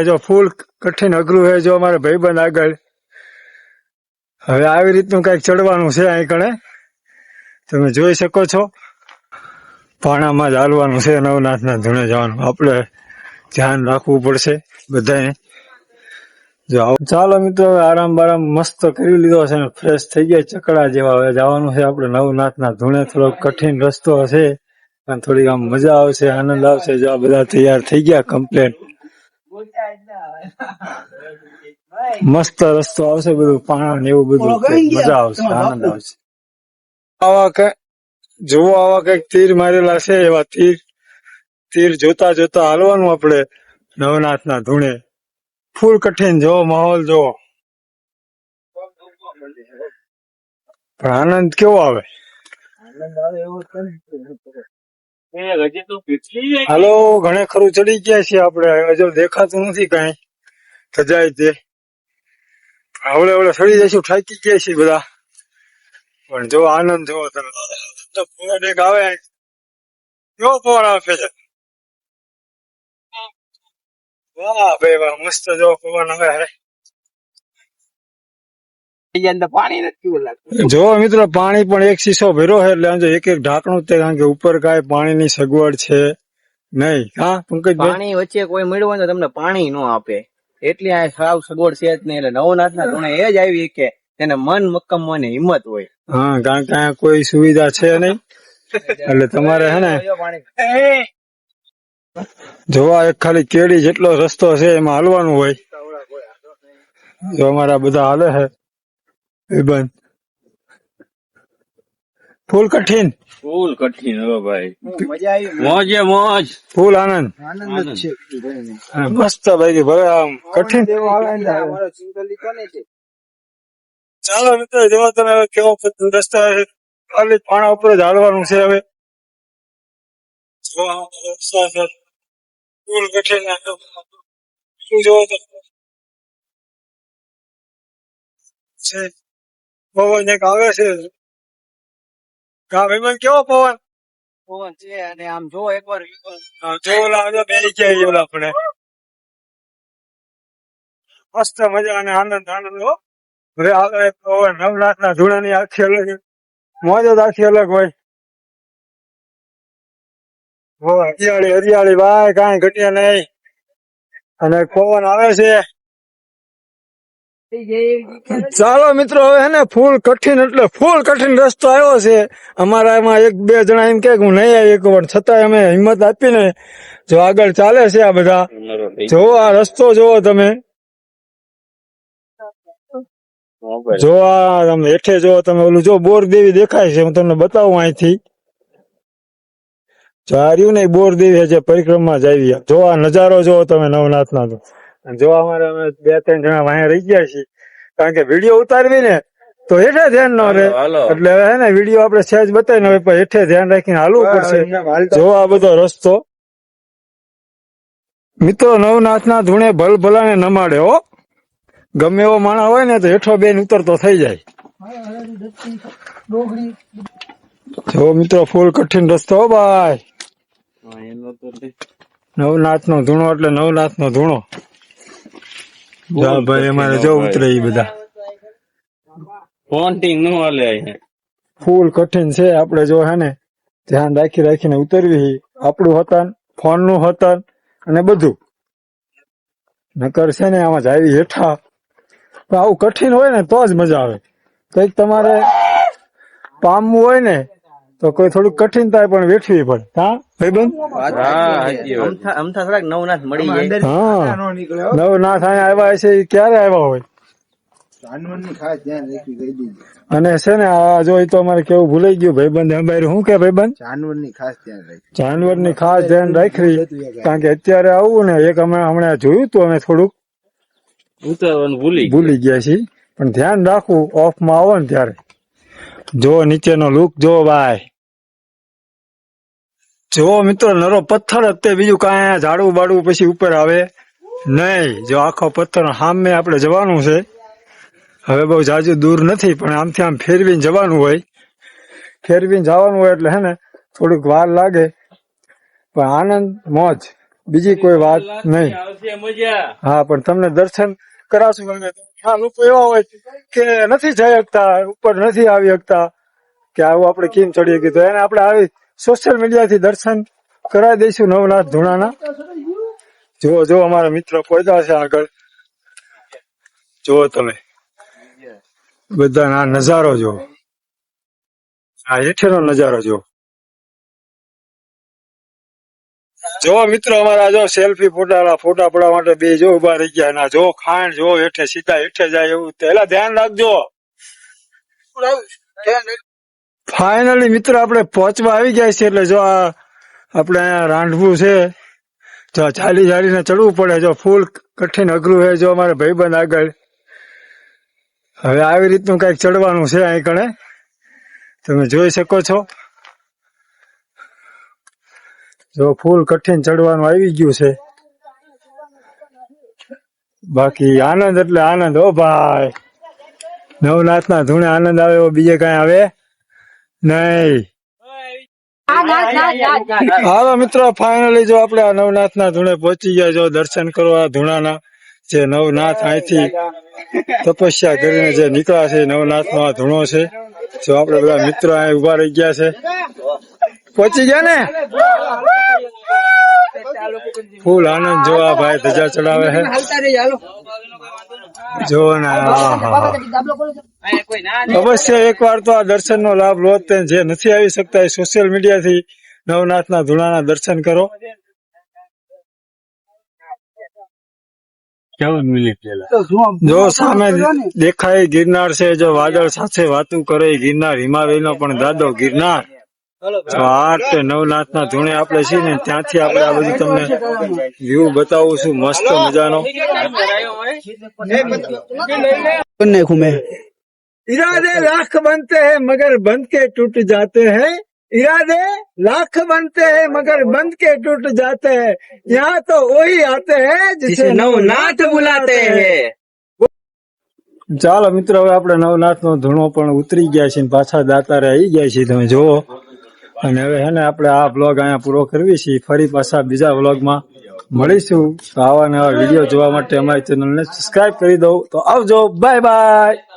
જો ફૂલ કઠિન અઘરું છે જો અમારે ભાઈબંધ આગળ હવે આવી રીતનું કઈક ચડવાનું છે અહીં કણે તમે જોઈ શકો છો પાણામાં જ હાલવાનું છે નવનાથના ધૂણે જવાનું આપણે ધ્યાન રાખવું પડશે બધાને જો ચાલો મિત્રો હવે આરામ બારામ મસ્ત કરી લીધો છે ને ફ્રેશ થઈ ગયા ચકડા જેવા હવે જવાનું છે આપણે નવનાથના ધૂણે થોડોક કઠિન રસ્તો હશે પણ થોડીક આમ મજા આવશે આનંદ આવશે જો આ બધા તૈયાર થઈ ગયા કમ્પ્લેટ મસ્ત રસ્તો આવશે બધું પાણા ને એવું બધું મજા આવશે આનંદ આવશે આવા કે જોવો આવા કઈક તીર મારેલા છે એવા તીર જોતા જોતા હાલવાનું આપણે નવનાથના ધૂણે ફૂલ કઠિન જોવો માહોલ જોવો પણ આનંદ કેવો આવે હાલો ઘણે ખરું ચડી ગયા છીએ આપણે હજુ દેખાતું નથી કઈ સજાય તે હવળે હવળે ચડી જઈશું થાકી ગયા છીએ બધા પણ જો આનંદ જોવો તમે પવન એક આવે કેવો પવન આવે છે વાહ ભાઈ વાહ મસ્ત જો પવન આવે જો મિત્રો પાણી પણ એક શીશો ભર્યો છે એટલે એક એક ઢાંકણું તે કારણ કે ઉપર કાંઈ પાણીની સગવડ છે નહીં હા પંકજભાઈ પાણી વચ્ચે કોઈ મળ્યું હોય તો તમને પાણી ન આપે એટલી આ સાવ સગવડ છે જ નહીં એટલે નવનાથના ધૂણે એ જ આવી કે તેને મન મક્કમવાની હિંમત હોય હા કારણ કે અહીંયા કોઈ સુવિધા છે નહીં એટલે તમારે હે ને જોવા એક ખાલી કેડી જેટલો રસ્તો છે એમાં હાલવાનું હોય જો અમારા બધા હાલે છે બંધ ફૂલ કઠિન હો ભાઈ મજા આવી મોજે મોજ ફૂલ આનંદ છે મસ્ત ભાઈ ભલે આમ કઠિન ચાલો મિત્રો જોવા તમે હવે કેવો રસ્તો ખાલી પાણા ઉપર જ હાલવાનું છે હવે ફૂલ કઠિન શું જોવો તો પવન એક આવે છે ભાઈ કેવો પવન છે અને આમ જો એકવાર બેસી ગયા આપણે મસ્ત મજા અને આનંદ હો હવે આવે પવન નવનાથના ધૂળાની આખી અલગ મોજ જ આખી અલગ હોય હરિયાળી હરિયાળી ભાઈ કાંઈ ઘટ્યા નહીં અને પવન આવે છે ચાલો મિત્રો હવે હે ને ફૂલ કઠિન એટલે ફૂલ કઠિન રસ્તો આવ્યો છે અમારા એમાં એક બે જણા એમ કે હું નહીં આવી એક વાર છતાં અમે હિંમત આપીને જો આગળ ચાલે છે આ બધા જોવો આ રસ્તો જોવો તમે જો આ તમે હેઠે જો તમે ઓલું જો બોરદેવી દેખાય છે હું તમને બતાવું અહીંથી જો આ રહ્યું ને બોરદેવી જે પરિક્રમા જાવી જો આ નજારો જોવો તમે નવનાથના જો અમારે અમે બે ત્રણ જણા વાયા રહી ગયા છીએ કારણ કે વિડીયો ઉતારવી ને તો હેઠે ધ્યાન ન રહે એટલે હવે હે ને વિડીયો આપણે સહેજ બતાવીને હવે હેઠે ધ્યાન રાખીને હાલવું પડશે જો આ બધો રસ્તો મિત્રો નવનાથના ધૂણે ભલભલાને નમાડે હો ગમે એવો માણસ હોય ને તો હેઠો બેન ઉતરતો થઈ જાય જો મિત્રો ફૂલ કઠિન રસ્તો હો ભાઈ નવનાથનો ધૂણો એટલે નવનાથનો ધૂણો ભાઈ અમારે જો ઉતરે એ બધા ફૂલ કઠિન છે આપણે જો હે ને ધ્યાન રાખીને ઉતરવી આપણું હતન ફોન નું હતન અને બધું નકર છે ને આમાં જાવી હેઠા આવું કઠિન હોય ને તો જ મજા આવે કઈક તમારે પામવું હોય ને તો કોઈ થોડુંક કઠિન થાય પણ વેઠવી પડે હા ભાઈબંધ નવનાથ મળી જાય હા નવનાથ અહીંયા આવ્યા છે ક્યારે આવ્યા હોય અને છે ને આ જો તો અમારે કેવું ભૂલાઈ ગયું ભાઈબંધ અંબાઈ શું કે ભાઈબંધ જાનવરની ખાસ ધ્યાન રાખવી કારણ કે અત્યારે આવું ને એક અમે હમણાં જોયું તું અમે થોડુંક ભૂલી ગયા છીએ પણ ધ્યાન રાખવું ઓફ માં આવો ને ત્યારે જો નીચેનો લુક જો ભાઈ જો મિત્રો નરો પથ્થર જ તે બીજું કાંઈ ઝાડવું બાડવું પછી ઉપર આવે નહીં જો આખો પથ્થર સામે આપણે જવાનું છે હવે બહુ જાજુ દૂર નથી પણ આમથી આમ ફેરવીને જવાનું હોય એટલે હે ને થોડુંક વાર લાગે પણ આનંદ મોજ બીજી કોઈ વાત નહીં. હા, પણ તમને દર્શન કરાશું અમે. હા, લોકો એવા હોય કે નથી જઈ શકતા, ઉપર નથી આવી શકતા, કે આવું આપણે કેમ ચડીએ કીધું એને આપણે આવી સોશિયલ મીડિયાથી દર્શન કરાવી દઈશું નવનાથ ધૂણાના. જો અમારા મિત્ર પહોંચ્યા છે આગળ. જુઓ તમે બધાના નજારો જો, આ હેઠેનો નજારો જો. જો મિત્રો અમારા જો સેલ્ફી ફોટા પડવા માટે બે જો ઉભા રહી ગયા. ના જો ખાંડ જો હેઠે સીધા હેઠે જાય એવું પેલા ધ્યાન રાખજો. ફાઇનલી મિત્રો આપણે પહોંચવા આવી ગયા છે. એટલે જો આ આપણે અહીંયા રાંધવું છે, જો ચાલીને ચડવું પડે. જો ફૂલ કઠિન અઘરું છે. જો અમારે ભાઈબંધ આગળ. હવે આવી રીતનું કઈક ચડવાનું છે અહીં કણે, તમે જોઈ શકો છો. જો ફૂલ કઠિન ચડવાનું આવી ગયું છે. બાકી આનંદ એટલે આનંદ. હો ભાઈ, નવનાથના ધૂણે આનંદ આવે એવો બીજે કઈ આવે નહીં. હાલો મિત્રો, ફાઇનલી જો આપણે આ નવનાથના ધૂણે પહોંચી ગયા. જો દર્શન કરવા ધૂણાના, જે નવનાથ અહીંથી તપસ્યા કરીને જે નીકળ્યા છે, નવનાથનો આ ધૂણો છે. જો આપણે બધા મિત્રો અહીં ઉભા રહી ગયા છે. પહોંચી ગયા ને, ફૂલ આનંદ. જો આ ભાઈ ધજા ચડાવે છે. જો ને અવશ્ય એકવાર તો આ દર્શનનો લાભ લો. જે નથી આવી શકતા એ સોશિયલ મીડિયાથી નવનાથના ધૂણાના દર્શન કરો. જો સામે દેખાય ગિરનાર છે. જો વાદળ સાથે વાતું કરે ગિરનાર, હિમાલયનો પણ દાદો ગિરનાર. તો આ નવનાથના ધૂણે આપણે છીએ ને, ત્યાંથી આપણે આ બધું તમને વ્યૂ બતાવું છું મસ્ત મજાનો. इरादे लाख बनते हैं मगर बंध के टूट जाते हैं. इरादे लाख बनते हैं मगर बंध के टूट जाते हैं. यहाँ तो वही आते हैं जिसे नवनाथ बुलाते हैं. ચાલો મિત્રો, હવે આપણે નવનાથનો ધૂણો પણ ઉતરી ગયા છે, પાછા દાતારે આવી ગયા છે, તમે જુઓ. અને હવે હે ને આપણે આ બ્લોગ અહીંયા પૂરો કરવી છે. ફરી પાછા બીજા બ્લોગમાં મળીશું. તો આવા નવા વિડીયો જોવા માટે અમારી ચેનલને સબસ્ક્રાઇબ કરી દો. તો આવજો, બાય બાય.